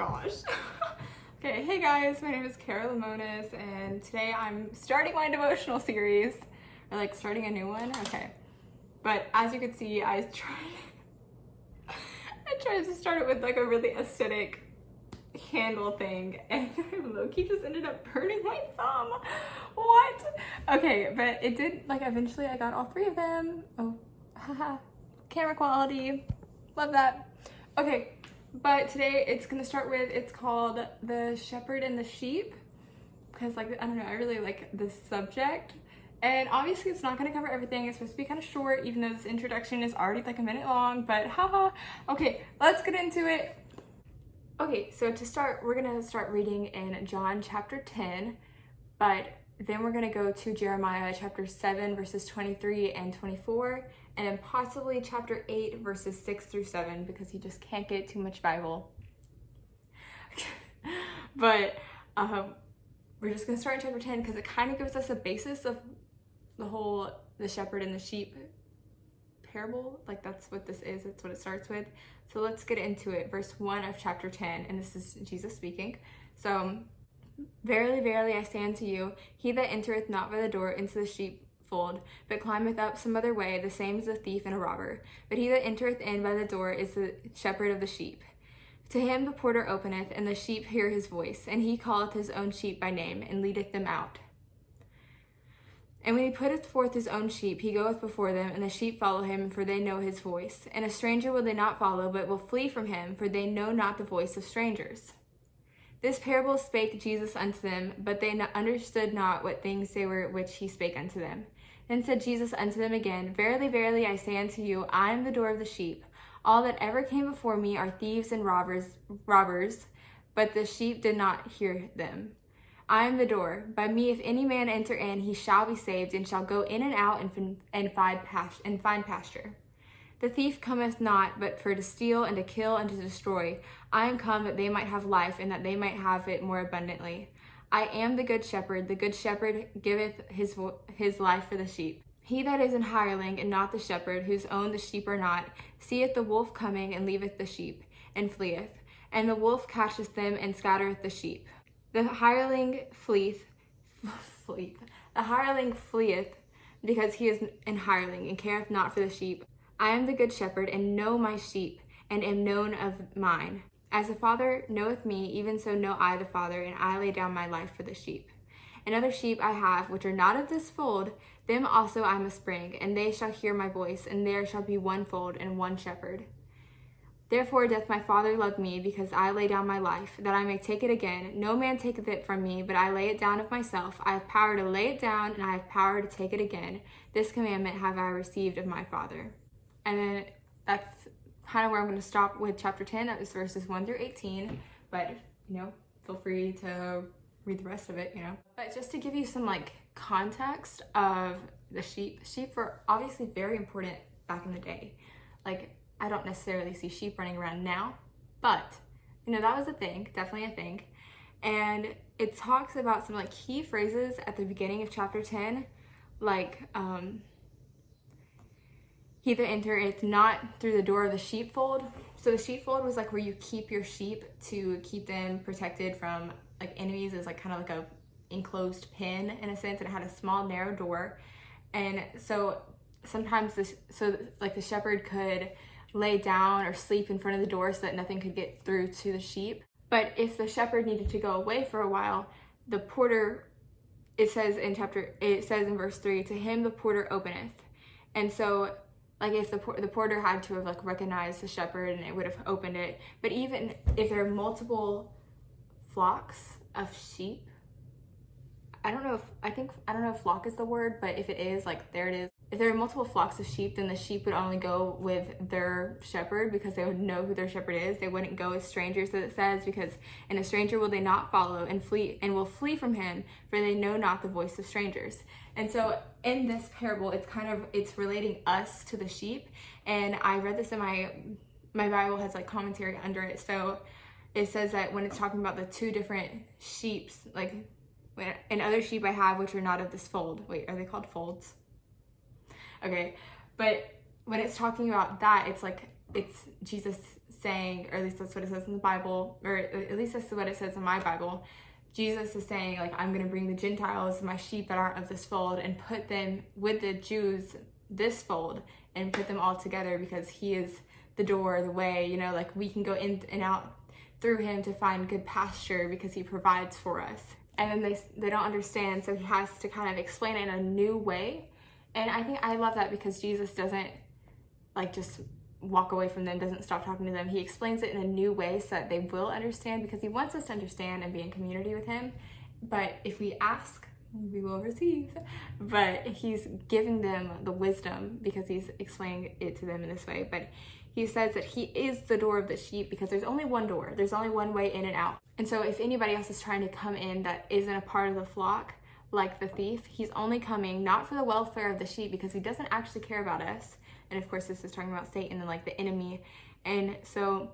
gosh. Okay, hey guys, my name is Lemonis, and today I'm starting my devotional series, or like starting a new one. Okay, but as you can see, I tried to start it with like a really aesthetic candle thing, and Loki just ended up burning my thumb. What? Okay, but it did, like, eventually I got all three of them. Oh, haha, camera quality, love that. Okay, but today it's gonna start with, it's called The Shepherd and the Sheep, because, like, I don't know, I really like this subject. And obviously it's not gonna cover everything. It's supposed to be kind of short, even though this introduction is already like a minute long, but haha. Okay, let's get into it. Okay, so to start, we're gonna start reading in John chapter 10, but then we're gonna go to Jeremiah chapter 7, verses 23 and 24, and then possibly chapter 8, verses 6 through 7, because you just can't get too much Bible. But we're just gonna start in chapter 10 because it kind of gives us a basis of the shepherd and the sheep parable. Like, that's what this is, that's what it starts with. So let's get into it. Verse 1 of chapter 10, and this is Jesus speaking. So, verily, verily, I say unto you, he that entereth not by the door into the sheepfold, but climbeth up some other way, the same is a thief and a robber. But he that entereth in by the door is the shepherd of the sheep. To him the porter openeth, and the sheep hear his voice, and he calleth his own sheep by name, and leadeth them out. And when he putteth forth his own sheep, he goeth before them, and the sheep follow him, for they know his voice. And a stranger will they not follow, but will flee from him, for they know not the voice of strangers. This parable spake Jesus unto them, but they understood not what things they were which he spake unto them. Then said Jesus unto them again, Verily, verily, I say unto you, I am the door of the sheep. All that ever came before me are thieves and robbers, but the sheep did not hear them. I am the door. By me, if any man enter in, he shall be saved, and shall go in and out and find pasture. The thief cometh not, but for to steal and to kill and to destroy. I am come that they might have life, and that they might have it more abundantly. I am the good shepherd. The good shepherd giveth his life for the sheep. He that is an hireling, and not the shepherd, whose own the sheep are not, seeth the wolf coming, and leaveth the sheep, and fleeth. And the wolf catcheth them, and scattereth the sheep. The hireling fleeth, because he is an hireling, and careth not for the sheep. I am the good shepherd, and know my sheep, and am known of mine. As the Father knoweth me, even so know I the Father, and I lay down my life for the sheep. And other sheep I have, which are not of this fold, them also I must bring, and they shall hear my voice, and there shall be one fold and one shepherd. Therefore doth my Father love me, because I lay down my life, that I may take it again. No man taketh it from me, but I lay it down of myself. I have power to lay it down, and I have power to take it again. This commandment have I received of my Father. And then that's kind of where I'm going to stop with chapter 10. That was verses 1 through 18. But, feel free to read the rest of it, But just to give you some, like, context of the sheep. Sheep were obviously very important back in the day. Like, I don't necessarily see sheep running around now, but, that was a thing, definitely a thing. And it talks about some, like, key phrases at the beginning of chapter 10, like, he that entereth not through the door of the sheepfold. So the sheepfold was, like, where you keep your sheep to keep them protected from, like, enemies. It was, like, kind of like a enclosed pen, in a sense, and it had a small, narrow door. And so sometimes the shepherd could lay down or sleep in front of the door so that nothing could get through to the sheep. But if the shepherd needed to go away for a while, the porter, it says in verse 3, to him the porter openeth. And so, like, if the porter had to have, like, recognized the shepherd, and it would have opened it. But even if there are multiple flocks of sheep, I don't know if flock is the word, but if it is, like, there it is. If there are multiple flocks of sheep, then the sheep would only go with their shepherd, because they would know who their shepherd is. They wouldn't go as strangers, as it says, and a stranger will they not follow, and will flee from him, for they know not the voice of strangers. And so in this parable, it's relating us to the sheep. And I read this in my Bible has, like, commentary under it. So it says that when it's talking about the two different sheeps, like, and other sheep I have which are not of this fold. Wait, are they called folds? Okay, but when it's talking about that, it's like, it's Jesus saying, or at least that's what it says in the Bible, or at least that's what it says in my Bible. Jesus is saying, like, I'm going to bring the Gentiles, my sheep that aren't of this fold, and put them with the Jews, this fold, and put them all together, because he is the door, the way, you know, like we can go in and out through him to find good pasture because he provides for us. And then they don't understand, so he has to kind of explain it in a new way. And I think I love that, because Jesus doesn't like just walk away from them, doesn't stop talking to them. He explains it in a new way so that they will understand, because he wants us to understand and be in community with him. But if we ask, we will receive. But he's giving them the wisdom because he's explaining it to them in this way. But he says that he is the door of the sheep, because there's only one door. There's only one way in and out. And so if anybody else is trying to come in that isn't a part of the flock, like the thief, he's only coming not for the welfare of the sheep, because he doesn't actually care about us. And of course, this is talking about Satan and like the enemy. And so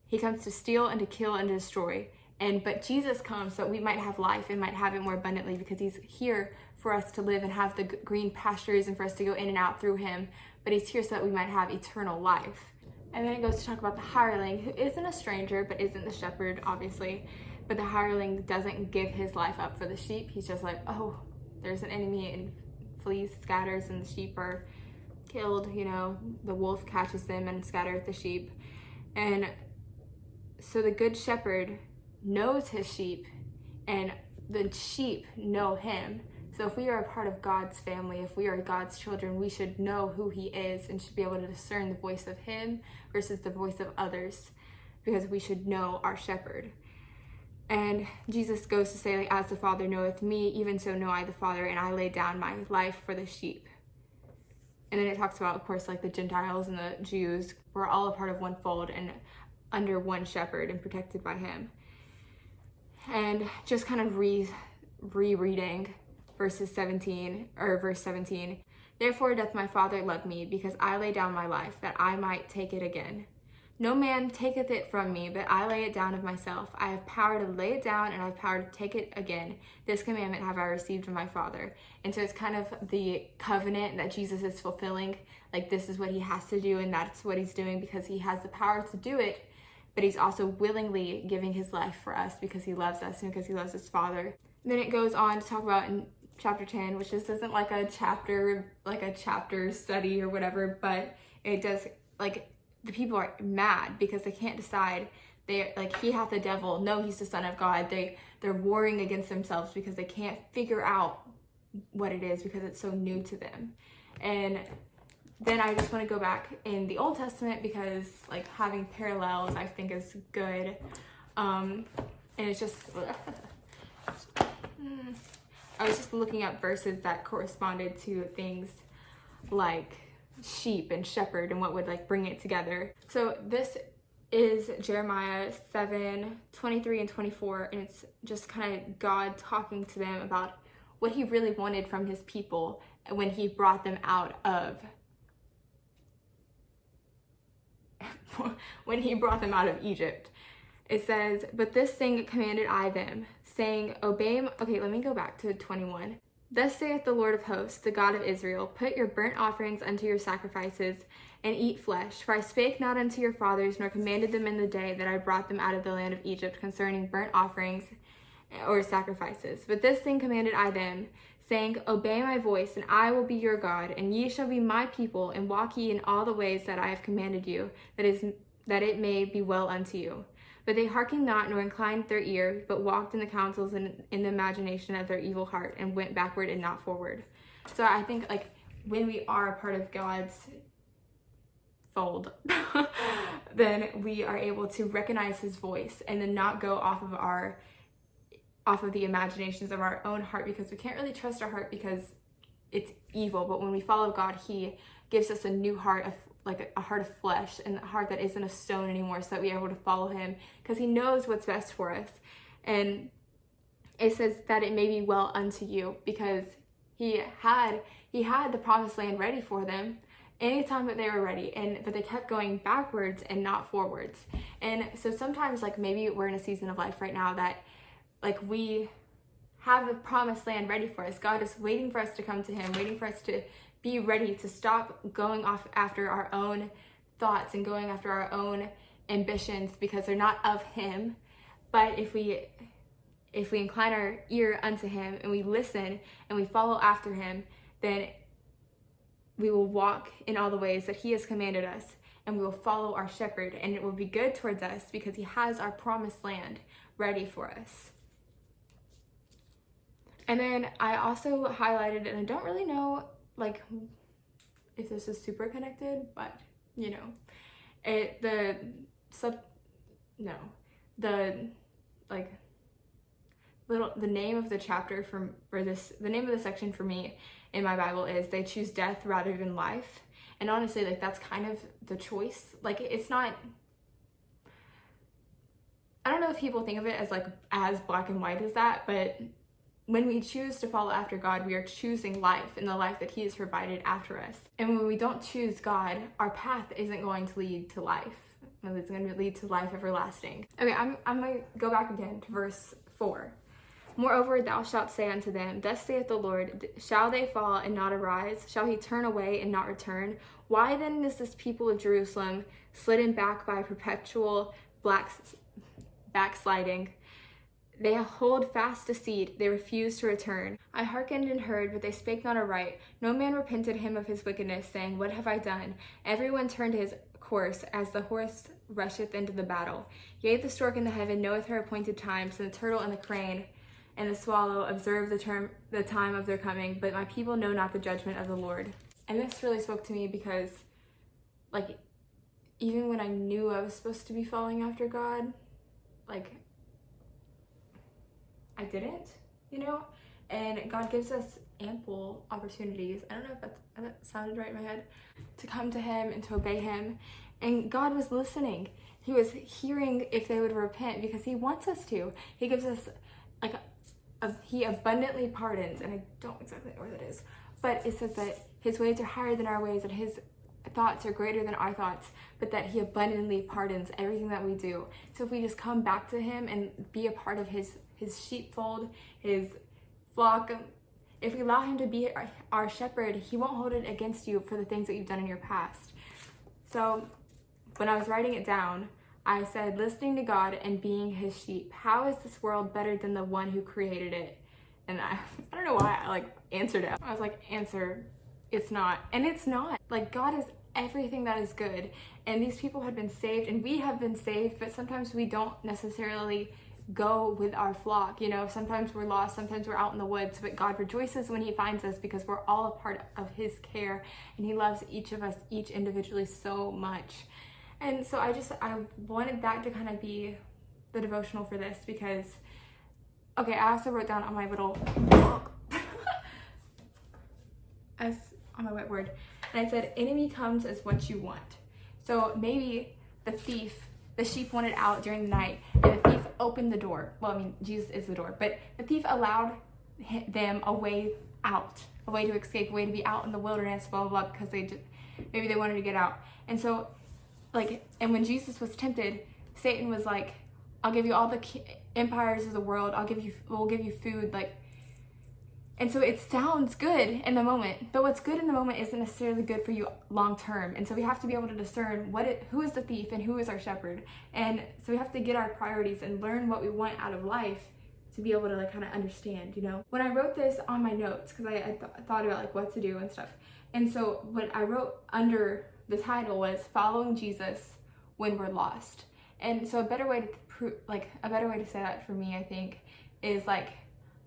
he comes to steal and to kill and to destroy. But Jesus comes so that we might have life and might have it more abundantly, because he's here for us to live and have the green pastures and for us to go in and out through him. But he's here so that we might have eternal life. And then it goes to talk about the hireling, who isn't a stranger, but isn't the shepherd, obviously. But the hireling doesn't give his life up for the sheep. He's just like, oh, there's an enemy, and flees, scatters, and the sheep are killed. You know, the wolf catches them and scatters the sheep. And so the good shepherd knows his sheep, and the sheep know him. So if we are a part of God's family, if we are God's children, we should know who he is and should be able to discern the voice of him versus the voice of others, because we should know our shepherd. And Jesus goes to say, like, as the Father knoweth me, even so know I the Father, and I lay down my life for the sheep. And then it talks about, of course, like the Gentiles and the Jews were all a part of one fold and under one shepherd and protected by him. And just kind of rereading verse 17. Therefore doth my Father love me, because I lay down my life, that I might take it again. No man taketh it from me, but I lay it down of myself. I have power to lay it down, and I have power to take it again. This commandment have I received from my Father. And so it's kind of the covenant that Jesus is fulfilling. Like, this is what he has to do, and that's what he's doing because he has the power to do it. But he's also willingly giving his life for us because he loves us and because he loves his Father. And then it goes on to talk about in chapter 10, which just isn't like a chapter study or whatever, but it does, like, the people are mad because they can't decide. They like, he hath the devil, no, he's the Son of God. They're warring against themselves because they can't figure out what it is because it's so new to them. And then I just want to go back in the Old Testament because, like, having parallels I think is good. And it's just I was just looking up verses that corresponded to things like sheep and shepherd and what would, like, bring it together. So this is Jeremiah 7:23 and 24, and it's just kind of God talking to them about what he really wanted from his people when he brought them out of Egypt. It says, but this thing commanded I them, saying, obey. Okay, let me go back to 21. Thus saith the Lord of hosts, the God of Israel, put your burnt offerings unto your sacrifices, and eat flesh. For I spake not unto your fathers, nor commanded them in the day that I brought them out of the land of Egypt concerning burnt offerings or sacrifices. But this thing commanded I them, saying, obey my voice, and I will be your God, and ye shall be my people, and walk ye in all the ways that I have commanded you, that it may be well unto you. But they hearkened not, nor inclined their ear, but walked in the counsels and in the imagination of their evil heart, and went backward and not forward. So I think, like, when we are a part of God's fold, then we are able to recognize his voice and then not go off of the imaginations of our own heart, because we can't really trust our heart because it's evil. But when we follow God, he gives us a new heart, like a heart of flesh, and a heart that isn't of stone anymore, so that we are able to follow him because he knows what's best for us. And it says that it may be well unto you, because he had the promised land ready for them anytime that they were ready, but they kept going backwards and not forwards. And so sometimes, like, maybe we're in a season of life right now that, like, we have the promised land ready for us. God is waiting for us to come to him, waiting for us to be ready to stop going off after our own thoughts and going after our own ambitions because they're not of him. But if we incline our ear unto him and we listen and we follow after him, then we will walk in all the ways that he has commanded us, and we will follow our shepherd, and it will be good towards us because he has our promised land ready for us. And then I also highlighted, and I don't really know like if this is super connected, but you know, the name of the chapter the name of the section for me in my Bible is "They choose death rather than life." And honestly, like, that's kind of the choice. Like, it's not, I don't know if people think of it as like as black and white as that, but when we choose to follow after God, we are choosing life and the life that he has provided after us. And when we don't choose God, our path isn't going to lead to life. It's going to lead to life everlasting. Okay, I'm going to go back again to verse 4. Moreover, thou shalt say unto them, Thus saith the Lord, shall they fall and not arise? Shall he turn away and not return? Why then is this people of Jerusalem slidden back by perpetual backsliding? They hold fast deceit, they refuse to return. I hearkened and heard, but they spake not aright. No man repented him of his wickedness, saying, What have I done? Everyone turned his course, as the horse rusheth into the battle. Yea, the stork in the heaven knoweth her appointed times, and the turtle and the crane and the swallow observe the time of their coming, but my people know not the judgment of the Lord. And this really spoke to me because, like, even when I knew I was supposed to be following after God, like, I didn't, you know? And God gives us ample opportunities, I don't know if that sounded right in my head, to come to him and to obey him. And God was listening. He was hearing if they would repent because he wants us to. He gives us, like, he abundantly pardons, and I don't exactly know where that is, but it says that his ways are higher than our ways and his thoughts are greater than our thoughts, but that he abundantly pardons everything that we do. So if we just come back to him and be a part of his sheepfold, his flock, if we allow him to be our shepherd, he won't hold it against you for the things that you've done in your past. So when I was writing it down, I said, listening to God and being his sheep. How is this world better than the one who created it? And I don't know why I answered it. I was like, answer, it's not. And it's not. Like, God is everything that is good. And these people had been saved and we have been saved, but sometimes we don't necessarily go with our flock. You know, sometimes we're lost, sometimes we're out in the woods, but God rejoices when he finds us because we're all a part of his care, and he loves each of us, each individually, so much. And so I wanted that to kind of be the devotional for this because, okay, I also wrote down on my little book, as on my whiteboard, and I said, enemy comes as what you want. So maybe the sheep wanted out during the night, and the thief opened the door. Well, I mean, Jesus is the door, but the thief allowed them a way out, a way to escape, a way to be out in the wilderness, blah, blah, blah, because maybe they wanted to get out. And so, and when Jesus was tempted, Satan was like, I'll give you all the empires of the world. We'll give you food. And so it sounds good in the moment, but what's good in the moment isn't necessarily good for you long term. And so we have to be able to discern who is the thief and who is our shepherd. And so we have to get our priorities and learn what we want out of life to be able to kind of understand, you know. When I wrote this on my notes, because I thought about what to do and stuff. And so what I wrote under the title was Following Jesus When We're Lost. And so a better way to say that for me, I think, is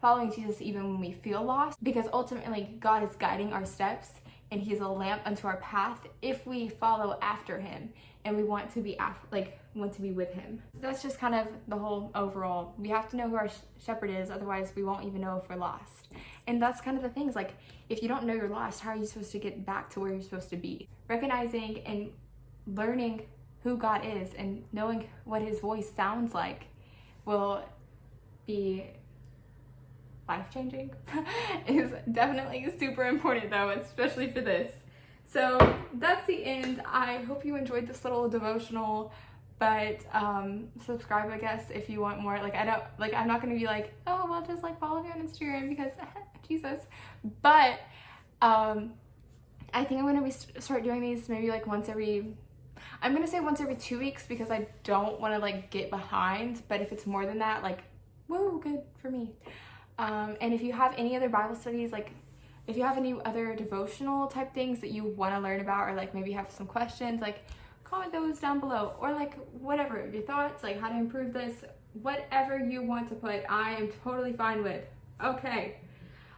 following Jesus even when we feel lost, because ultimately God is guiding our steps and he's a lamp unto our path if we follow after him and we want to be with him. That's just kind of the whole overall. We have to know who our shepherd is, otherwise we won't even know if we're lost. And that's kind of the things, if you don't know you're lost, how are you supposed to get back to where you're supposed to be? Recognizing and learning who God is and knowing what his voice sounds like will be life-changing. Is definitely super important though, especially for this. So that's the end. I hope you enjoyed this little devotional, but subscribe, I guess, if you want more. I'm not gonna be oh well, just follow me on Instagram because Jesus, but I think I'm gonna start doing these maybe once every I'm gonna say once every 2 weeks because I don't want to like get behind, but if it's more than that, like, whoa, good for me. And if you have any other Bible studies, like if you have any other devotional type things that you want to learn about, or like maybe have some questions, like comment those down below, or like whatever, your thoughts, like how to improve this, whatever you want to put, I am totally fine with. Okay,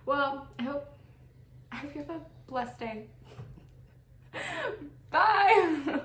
well, I hope you have a blessed day. Bye.